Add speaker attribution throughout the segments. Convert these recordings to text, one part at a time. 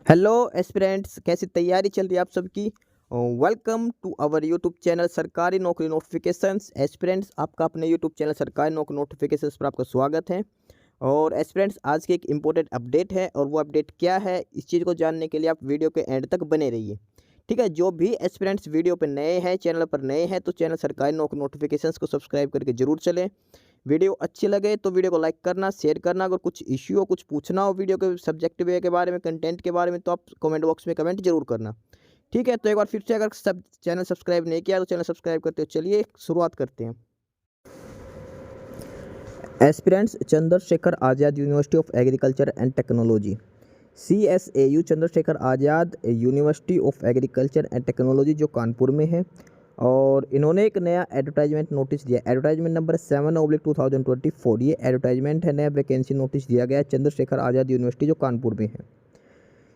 Speaker 1: Hello aspirants, कैसी तैयारी चल रही है आप सबकी। Welcome to our YouTube channel Sarkari Naukri notifications. Aspirants, आपका अपने YouTube channel Sarkari Naukri notifications पर आपका स्वागत है। और एस्पिरेंट्स, आज की एक इम्पोर्टेंट अपडेट है और वो अपडेट क्या है, इस चीज़ को जानने के लिए आप वीडियो के एंड तक बने रहिए। ठीक है, जो भी एस्पिरेंट्स वीडियो पर नए हैं, चैनल पर नए हैं, तो चैनल सरकारी नौकरी नोटिफिकेशंस को सब्सक्राइब करके जरूर चलें। वीडियो अच्छी लगे तो वीडियो को लाइक करना, शेयर करना। अगर कुछ इश्यू हो, कुछ पूछना हो वीडियो के सब्जेक्ट वे के बारे में, कंटेंट के बारे में, तो आप कमेंट बॉक्स में कमेंट जरूर करना। ठीक है, तो एक बार फिर से, अगर सब चैनल सब्सक्राइब नहीं किया तो चैनल सब्सक्राइब करते हो। चलिए शुरुआत करते हैं। Aspirants, Chandrashekhar Azad university of agriculture and technology, CSAU Chandrashekhar Azad university of agriculture and technology, जो कानपुर में है। और इन्होंने एक नया एडवर्टाइजमेंट नोटिस दिया, एडवर्टाइजमैंट नंबर 7/2024। ये एडवर्टाइजमेंट है, नया वैकेंसी नोटिस दिया गया है चंद्रशेखर आज़ाद यूनिवर्सिटी, जो कानपुर में है।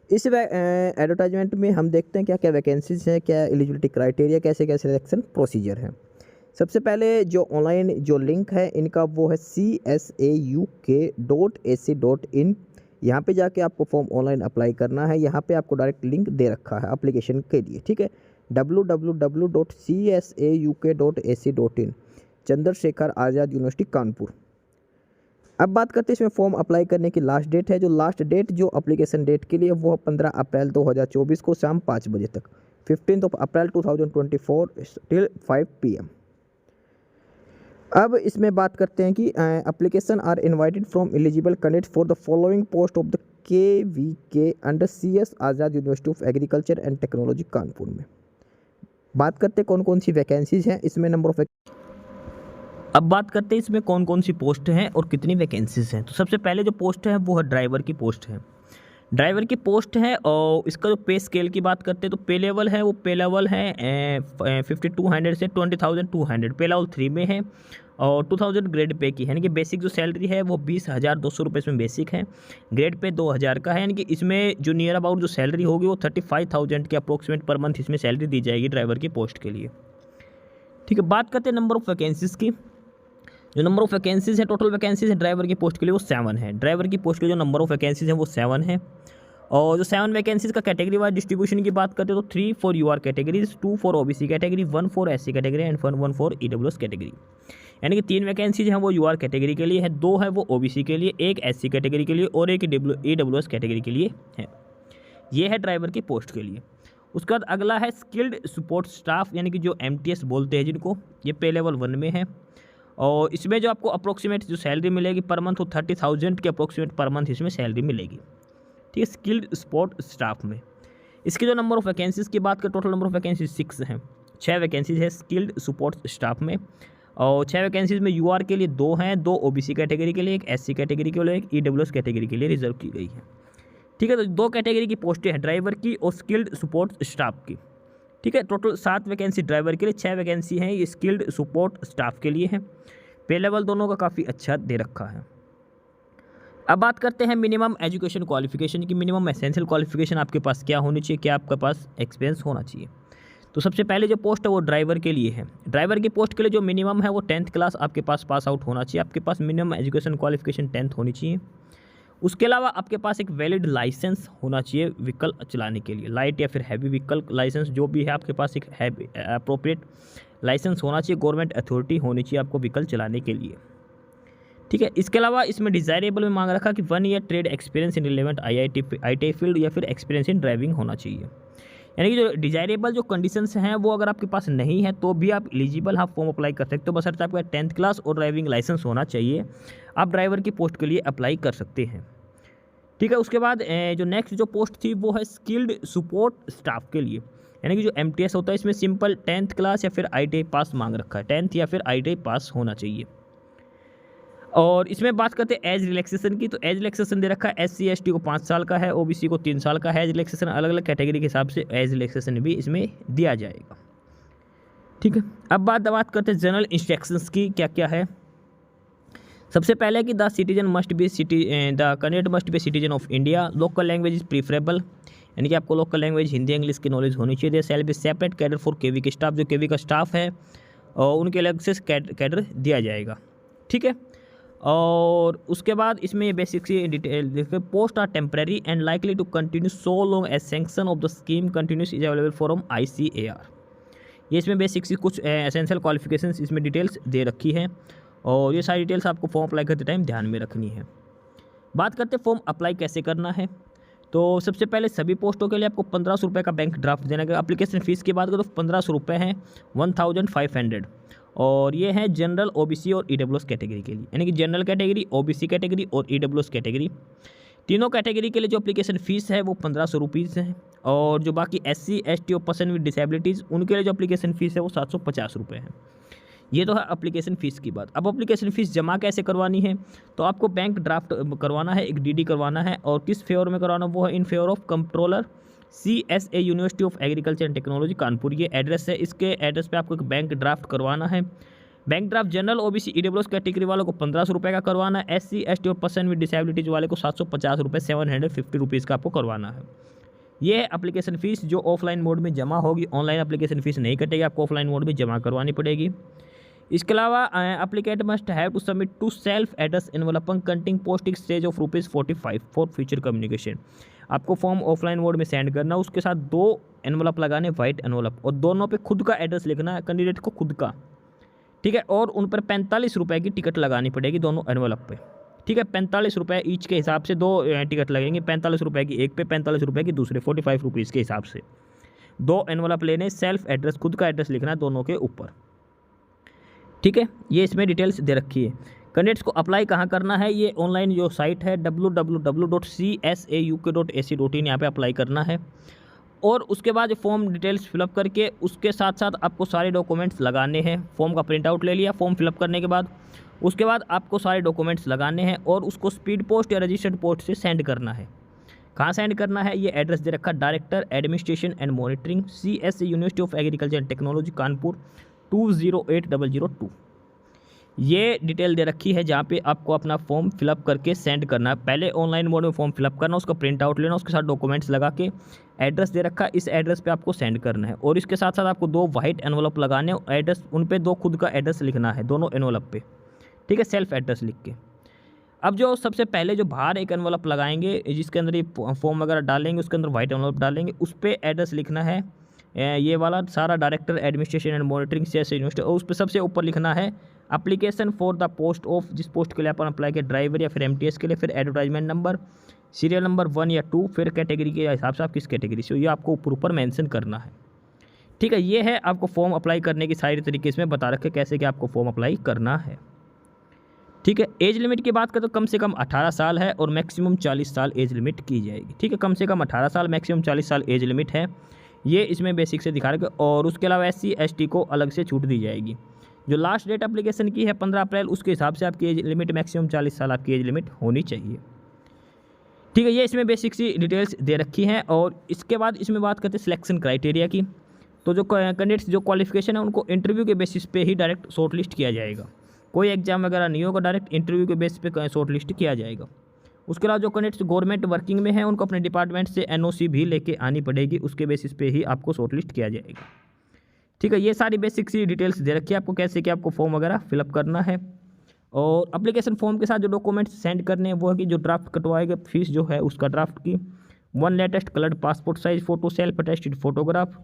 Speaker 1: इस एडवर्टाइजमेंट में हम देखते हैं क्या क्या वैकेंसीज हैं, क्या एलिजिबिलिटी क्राइटेरिया, कैसे कैसे सिलेक्शन प्रोसीजर है। सबसे पहले जो ऑनलाइन जो लिंक है इनका, वो है CSAUK.AC.in। यहाँ पे जाके आपको फॉर्म ऑनलाइन अप्लाई करना है। यहाँ पे आपको डायरेक्ट लिंक दे रखा है एप्लीकेशन के लिए। ठीक है, www.CSAUK.AC.in, चंद्रशेखर आज़ाद यूनिवर्सिटी कानपुर। अब बात करते हैं इसमें फॉर्म अप्लाई करने की लास्ट डेट है। जो लास्ट डेट जो अप्लीकेशन डेट के लिए, वो है 15 अप्रैल 2024 को शाम 5 बजे तक, 15 अप्रैल 2024 टिल 5 PM। अब इसमें बात करते हैं कि application are invited from eligible candidate for the following post of the KVK under CS Azad university of agriculture and technology Kanpur में। बात करते हैं कौन कौन सी वैकेंसीज हैं इसमें, नंबर ऑफ। अब बात करते हैं इसमें कौन कौन सी पोस्ट हैं और कितनी वैकेंसीज हैं। तो सबसे पहले जो पोस्ट है वो है ड्राइवर की पोस्ट है। ड्राइवर की पोस्ट है और इसका जो पे स्केल की बात करते हैं तो पे लेवल है, वो पे लेवल है 5200 से 20,200, पे लेवल 3 में है। और 2000 ग्रेड पे की है, यानी कि बेसिक जो सैलरी है वो 20,200 रुपये इसमें बेसिक है। ग्रेड पे 2000 का है, यानी कि इसमें जो नियर अबाउट जो सैलरी होगी वो 35,000 के अप्रोक्सीमेट पर मंथ इसमें सैलरी दी जाएगी ड्राइवर की पोस्ट के लिए। ठीक है, बात करते हैं नंबर ऑफ वैकेंसीज़ की। जो नंबर ऑफ वैकेंसीज है, टोटल वैकेंसीज है ड्राइवर की पोस्ट के लिए, वो 7 है। ड्राइवर की पोस्ट के जो नंबर ऑफ वैकेंसीज है वो 7 है। और जो 7 वैकेंसीज का कैटेगरी वाइज डिस्ट्रीब्यूशन की बात करते हैं तो 3 for UR categories, 2 for OBC category, 1 for SC category and 1 for EWS category. यानी कि 3 वैकेंसीज हैं वो UR कैटेगरी के लिए है, 2 है वो OBC के लिए, एक SC कैटेगरी के लिए और एक EWS कैटेगरी के लिए है। ये है ड्राइवर की पोस्ट के लिए। उसके बाद अगला है स्किल्ड सपोर्ट स्टाफ, यानी कि जो MTS बोलते हैं जिनको, ये पे लेवल 1 में है। और इसमें जो आपको अप्रोक्सीमेट जो सैलरी मिलेगी पर मंथ, वो 30,000 के अप्रोक्सीमेट पर मंथ इसमें सैलरी मिलेगी। ठीक है, स्किल्ड सपोर्ट स्टाफ में। इसकी जो नंबर ऑफ वैकेंसीज़ की बात करें, टोटल नंबर ऑफ वैकेंसीज 6 हैं। 6 वैकेंसीज है स्किल्ड सपोर्ट स्टाफ में। और 6 वैकेंसीज में UR के लिए 2 हैं, 2 OBC कैटेगरी के लिए, एक SC कैटेगरी के लिए, एक EWS कैटेगरी के लिए रिजर्व की गई है। ठीक है, तो 2 कैटेगरी की पोस्टें हैं, ड्राइवर की और स्किल्ड सपोर्ट स्टाफ की। ठीक है, टोटल 7 वैकेंसी ड्राइवर के लिए, 6 वैकेंसी हैं ये स्किल्ड सपोर्ट स्टाफ के लिए है। पे लेवल दोनों का काफ़ी अच्छा दे रखा है। अब बात करते हैं मिनिमम एजुकेशन क्वालिफिकेशन की। मिनिमम एसेंशियल क्वालिफिकेशन आपके पास क्या होनी चाहिए, क्या आपके पास एक्सपीरियंस होना चाहिए। तो सबसे पहले जो पोस्ट है वो ड्राइवर के लिए है। ड्राइवर की पोस्ट के लिए जो मिनिमम है वो 10th क्लास आपके पास आउट होना चाहिए। आपके पास मिनिमम एजुकेशन क्वालिफिकेशन 10th होनी चाहिए। उसके अलावा आपके पास एक वैलिड लाइसेंस होना चाहिए व्हीकल चलाने के लिए, लाइट या फिर हैवी व्हीकल लाइसेंस जो भी है आपके पास, एक अप्रोप्रिएट लाइसेंस होना चाहिए, गवर्नमेंट अथॉरिटी होनी चाहिए आपको व्हीकल चलाने के लिए। ठीक है, इसके अलावा इसमें डिज़ायरेबल में मांग रखा कि 1 year trade experience in relevant IIT field या फिर एक्सपीरियंस इन ड्राइविंग होना चाहिए। यानी कि जो डिज़ायरेबल जो कंडीशंस हैं वो अगर आपके पास नहीं है तो भी आप एलिजिबल, आप फॉर्म अप्लाई कर सकते हो, बशर्ते आपका 10th क्लास और ड्राइविंग लाइसेंस होना चाहिए। आप ड्राइवर की पोस्ट के लिए अप्लाई कर सकते हैं। ठीक है, उसके बाद जो नेक्स्ट जो पोस्ट थी वो है स्किल्ड सपोर्ट स्टाफ के लिए। यानी कि जो MTS होता है इसमें सिंपल 10th क्लास या फिर ITI पास मांग रखा है, 10th या फिर ITI पास होना चाहिए। और इसमें बात करते हैं एज रिलैक्सेशन की, तो एज रिलैक्सेशन दे रखा है SC ST को 5 साल का है, OBC को 3 साल का है। एज रिलैक्सेशन अलग अलग कैटेगरी के हिसाब से एज रिलैक्सेशन भी इसमें दिया जाएगा। ठीक है, अब बात करते हैं जनरल इंस्ट्रक्शंस की, क्या क्या है। सबसे पहले कि the candidate must be citizen of India, local language is preferable, यानी कि आपको लोकल लैंग्वेज हिंदी इंग्लिश की नॉलेज होनी चाहिए। Shall be separate cadre for KV के स्टाफ, जो KV का स्टाफ है और उनके अलग से कैडर दिया जाएगा। ठीक है,
Speaker 2: और उसके बाद इसमें बेसिक सी डिटेल देखिए, post are temporary and likely to continue so long as sanction of the scheme continues is available from ICAR। ये इसमें बेसिक सी कुछ एसेंशियल क्वालिफिकेशंस इसमें डिटेल्स दे रखी है और ये सारी डिटेल्स आपको फॉर्म अप्लाई करते टाइम ध्यान में रखनी है। बात करते हैं फॉर्म अप्लाई कैसे करना है। तो सबसे पहले सभी पोस्टों के लिए आपको 1500 रुपये का बैंक ड्राफ्ट देना है। एप्लीकेशन फ़ीस की बात करें तो 1500 रुपये हैं, 1500, और ये है जनरल, OBC और EWS कैटेगरी के लिए, यानी कि जनरल कैटेगरी, OBC कैटेगरी और EWS कैटेगरी, तीनों कैटेगरी के लिए जो एप्लीकेशन फ़ीस है वो 1500 रुपीज़ है। और जो बाकी SC ST और पर्सन विद डिसेबिलिटीज़ उनके लिए जो एप्लीकेशन फ़ीस है वो 750 रुपये है। ये तो है एप्लीकेशन फ़ीस की बात। अब एप्लीकेशन फ़ीस जमा कैसे करवानी है, तो आपको बैंक ड्राफ्ट करवाना है, एक DD करवाना है, और किस फेवर में करवाना, वो है in favour of controller CSA university of agriculture and technology Kanpur. ये एड्रेस है, इसके एड्रेस पे आपको एक बैंक ड्राफ्ट करवाना है। Bank draft general, OBC, EWS category वालों को 1500 रुपये का करवाना है, SC ST और पर्सन विद डिसेबिलिटीज वाले को 750 रुपये, 750 रुपीज़ का आपको करवाना है। ये है एप्लीकेशन फ़ीस जो ऑफलाइन मोड में जमा होगी। ऑनलाइन एप्लीकेशन फ़ीस नहीं कटेगी, आपको ऑफलाइन मोड में जमा करवानी पड़ेगी। इसके अलावा applicant must have to submit two self address envelope containing postage stage of ₹45 for future communication. आपको फॉर्म ऑफलाइन मोड में सेंड करना, उसके साथ 2 एनवलप लगाने, वाइट एनवलप, और दोनों पे खुद का एड्रेस लिखना है, कैंडिडेट को खुद का, ठीक है। और उन पर 45 रुपये की टिकट लगानी पड़ेगी दोनों एनवलप पे, ठीक है। 45 रुपये ईच के हिसाब से 2 टिकट लगेंगे, 45 रुपये की एक पे, 45 रुपये की दूसरे, 45 रुपीज़ के हिसाब से 2 एनवलप लेने, सेल्फ एड्रेस, खुद का एड्रेस लिखना है दोनों के ऊपर, ठीक है। ये इसमें डिटेल्स दे रखी है। कैंडिडेट्स को अप्लाई कहाँ करना है, ये ऑनलाइन जो साइट है www.csauk.ac.in, यहाँ पे अप्लाई करना है। और उसके बाद फॉर्म डिटेल्स फिलअप करके उसके साथ साथ आपको सारे डॉक्यूमेंट्स लगाने हैं। फॉर्म का प्रिंट आउट ले लिया फॉर्म फिलअप करने के बाद, उसके बाद आपको सारे डॉक्यूमेंट्स लगाने हैं और उसको स्पीड पोस्ट या रजिस्टर्ड पोस्ट से सेंड करना है। कहाँ सेंड करना है, ये एड्रेस दे रखा, director administration and monitoring, CSA university of agriculture and technology Kanpur 208002। ये डिटेल दे रखी है जहाँ पे आपको अपना फॉर्म फिलअप करके सेंड करना है। पहले ऑनलाइन मोड में फॉर्म फिलअप करना, उसका प्रिंट आउट लेना, उसके साथ डॉक्यूमेंट्स लगा के एड्रेस दे रखा, इस एड्रेस पे आपको सेंड करना है। और इसके साथ साथ आपको 2 वाइट एनवलप लगाने, एड्रेस उन पे 2 खुद का एड्रेस लिखना है दोनों एनवलप पे, ठीक है, सेल्फ एड्रेस लिख के। अब जो सबसे पहले जो बाहर एक एनवलप लगाएंगे जिसके अंदर ये फॉर्म वगैरह डालेंगे, उसके अंदर वाइट एनवलप डालेंगे, उस पर एड्रेस लिखना है ये वाला सारा, director administration and monitoring CSA university, और उस पर सबसे ऊपर लिखना है application for the post of, जिस पोस्ट के लिए अपन अप्लाई किया, ड्राइवर या फिर MTS के लिए, फिर एडवर्टाइजमेंट नंबर, सीरियल नंबर 1 या 2, फिर कैटेगरी के हिसाब से आप किस कैटेगरी से हो, ये आपको ऊपर मेंशन करना है, ठीक है। ये है आपको फॉर्म अप्लाई करने की सारी तरीके इसमें बता रखे कैसे कि आपको फॉर्म अप्लाई करना है, ठीक है। एज लिमिट की बात करें तो कम से कम 18 साल है और मैक्सिमम 40 साल एज लिमिट की जाएगी, ठीक है। कम से कम 18 साल, मैक्सिमम 40 साल एज लिमिट है, ये इसमें बेसिक से दिखा रखे। और उसके अलावा SC ST को अलग से छूट दी जाएगी। जो लास्ट डेट एप्लीकेशन की है 15 अप्रैल, उसके हिसाब से आपकी एज लिमिट मैक्सिमम 40 साल आपकी एज लिमिट होनी चाहिए, ठीक है। ये इसमें बेसिक सी डिटेल्स दे रखी हैं। और इसके बाद इसमें बात करते हैं सिलेक्शन क्राइटेरिया की। तो जो कैंडिडेट्स जो क्वालिफिकेशन है उनको इंटरव्यू के बेसिस पे ही डायरेक्ट शॉर्ट लिस्ट किया जाएगा, कोई एग्जाम वगैरह नहीं होगा, डायरेक्ट इंटरव्यू के बेसिस पे शॉर्ट लिस्ट किया जाएगा। उसके अलावा जो कैंडिडेट्स गवर्नमेंट वर्किंग में हैं उनको अपने डिपार्टमेंट से NOC भी लेके आनी पड़ेगी, उसके बेसिस पे ही आपको शॉर्ट लिस्ट किया जाएगा, ठीक है। ये सारी बेसिक सी डिटेल्स दे रखी है आपको कैसे कि आपको फॉर्म वगैरह फिलअप करना है। और एप्लीकेशन फॉर्म के साथ जो डॉक्यूमेंट्स सेंड करने हैं वो है कि जो ड्राफ्ट कटवाएगा फीस जो है उसका ड्राफ्ट की, 1 latest coloured passport size photo, self attested photograph,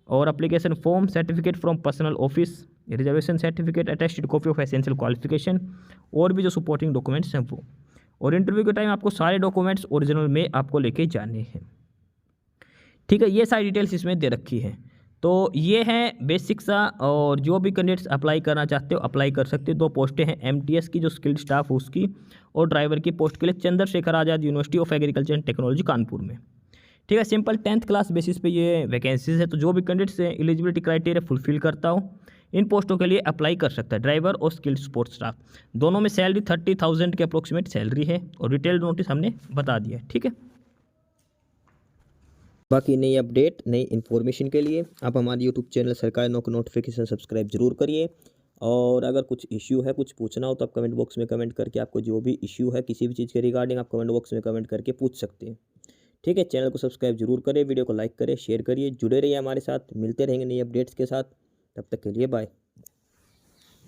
Speaker 2: और application form, certificate from personal office, reservation certificate, attested copy of essential qualification, और भी जो सपोर्टिंग डॉक्यूमेंट्स हैं वो। और इंटरव्यू के टाइम आपको सारे डॉक्यूमेंट्स ओरिजिनल में आपको लेके जाने हैं, ठीक है। ये सारी डिटेल्स इसमें दे रखी है। तो ये है बेसिक सा, और जो भी कैंडिडेट्स अप्लाई करना चाहते हो अप्लाई कर सकते हो। 2 पोस्टें हैं, MTS की जो स्किल्ड स्टाफ उसकी, और ड्राइवर की पोस्ट के लिए Chandrashekhar Azad university of agriculture and technology Kanpur में, ठीक है। सिंपल 10th क्लास बेसिस पे ये वैकेंसीज है। तो जो भी कैंडिडेट्स एलिजिबिलिटी क्राइटेरिया फुलफिल करता हो इन पोस्टों के लिए अप्लाई कर सकता है, ड्राइवर और स्किल्ड सपोर्ट स्टाफ दोनों में। सैलरी 30,000 के अप्रोक्सीमेट सैलरी है, और डिटेल नोटिस हमने बता दिया है, ठीक है।
Speaker 1: बाकी नई अपडेट, नई इन्फॉर्मेशन के लिए आप हमारे YouTube चैनल सरकारी नौकरी नोटिफिकेशन सब्सक्राइब जरूर करिए। और अगर कुछ इश्यू है, कुछ पूछना हो तो आप कमेंट बॉक्स में कमेंट करके आपको जो भी इश्यू है किसी भी चीज़ के रिगार्डिंग आप कमेंट बॉक्स में कमेंट करके पूछ सकते हैं, ठीक है। चैनल को सब्सक्राइब जरूर करें, वीडियो को लाइक करें, शेयर करिए, जुड़े रहिए हमारे साथ, मिलते रहेंगे नई अपडेट्स के साथ। तब तक के लिए बाय।